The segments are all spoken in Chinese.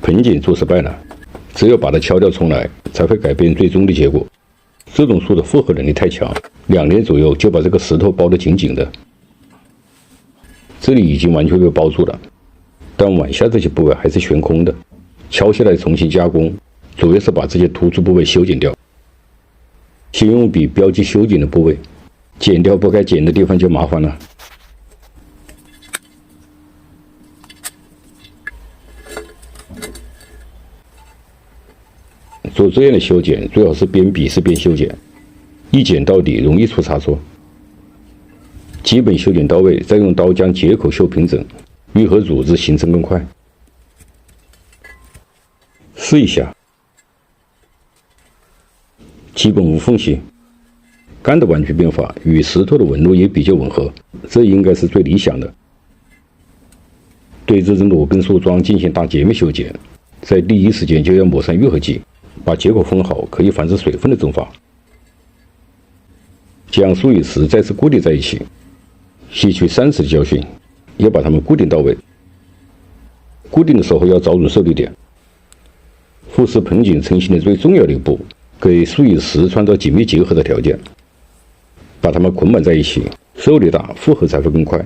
盆景做失败了，只有把它敲掉重来，才会改变最终的结果。这种树的复合能力太强，2年左右就把这个石头包得紧紧的。这里已经完全被包住了，但碗下这些部位还是悬空的，敲下来重新加工，主要是把这些突出部位修剪掉。先用笔标记修剪的部位，剪掉不该剪的地方就麻烦了。做这样的修剪，最好是边笔试边修剪，一剪到底容易出差错。基本修剪到位，再用刀将接口修平整，愈合组织形成更快。试一下，基本无缝隙，干的弯曲变化与石头的纹路也比较吻合，这应该是最理想的。对这种裸根树桩进行大截面修剪，在第一时间就要抹上愈合剂，把接口封好，可以防止水分的蒸发。将树与石再次固定在一起，吸取上次的教训，要把它们固定到位。固定的时候要找准受力点。复式盆景成型的最重要的一步，给树与石创造紧密结合的条件，把它们捆绑在一起，受力大，复合才会更快。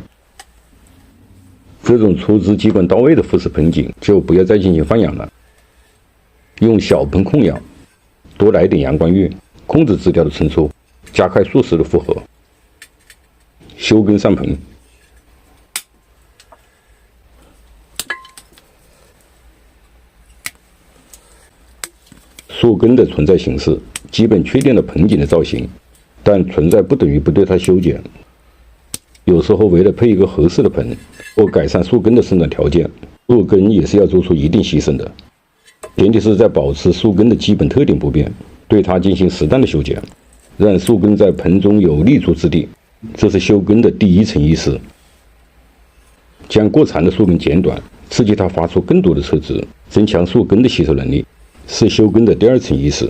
这种出枝基本到位的复式盆景就不要再进行放养了，用小盆控养，多来点阳光浴，控制枝条的成熟，加快树石的复合。修根上盆，树根的存在形式基本确定了盆景的造型，但存在不等于不对它修剪。有时候为了配一个合适的盆或改善树根的生长条件，树根也是要做出一定牺牲的，前提是在保持树根的基本特点不变，对它进行适当的修剪，让树根在盆中有立足之地，这是修根的第一层意识。将过长的树根剪短，刺激它发出更多的侧枝，增强树根的吸收能力，是修根的第二层意识。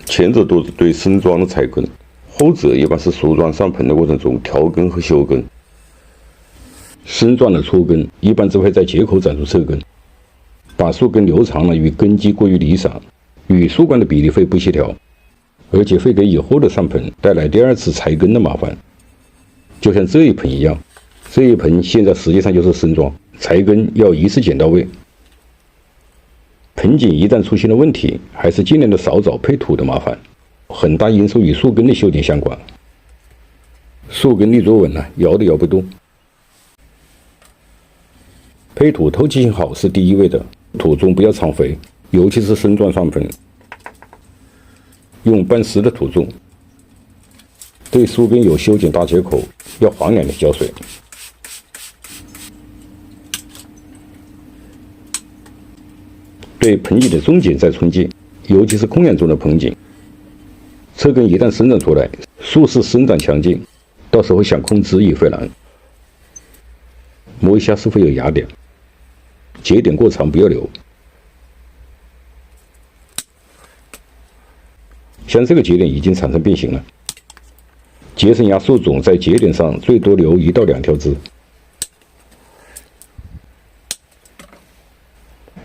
前者都是对生桩的采根，后者一般是树桩上盆的过程中调根和修根。生桩的粗根一般只会在接口长出侧根，把树根留长了与根基过于离散，与树冠的比例会不协调，而且会给以后的上盆带来第二次裁根的麻烦。就像这一盆一样，这一盆现在实际上就是生桩，裁根要一次剪到位。盆景一旦出现了问题，还是尽量的少找配土的麻烦，很大因素与树根的修剪相关。树根立足稳了，摇都摇不动。配土透气性好是第一位的，土中不要藏肥，尤其是生桩上盆，用半湿的土种。对树根有修剪大接口，要黄2年浇水。对盆景的重剪在春季，尤其是控养中的盆景，侧根一旦生长出来，树势生长强劲，到时候想控制也会难。摸一下是否有芽点，节点过长不要留。像这个节点已经产生变形了，节生芽树种在节点上最多留1到2条枝，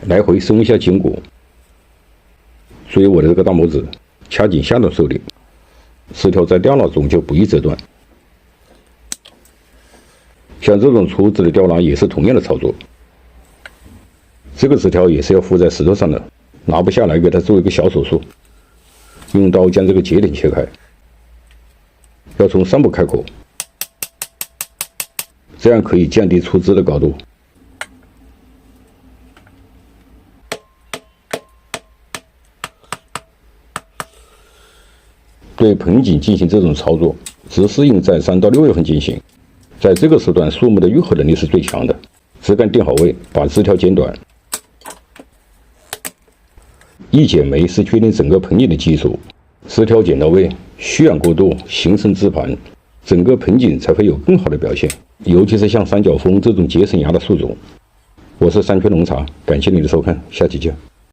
来回松一下筋骨，注意我的这个大拇指掐紧下段受力，枝条在吊篮中就不易折断。像这种粗枝的吊篮也是同样的操作，这个枝条也是要附在石头上的，拿不下来给它做一个小手术，用刀将这个节点切开，要从上部开口，这样可以降低出枝的高度。对盆景进行这种操作，只适应在3到6月份进行。在这个时段，树木的愈合能力是最强的。枝干定好位，把枝条剪短。一剪梅是确定整个盆景的基础，枝条剪到位，蓄养过度，形成枝盘，整个盆景才会有更好的表现。尤其是像三角枫这种结生芽的树种。我是山泉浓茶，感谢你的收看，下期见。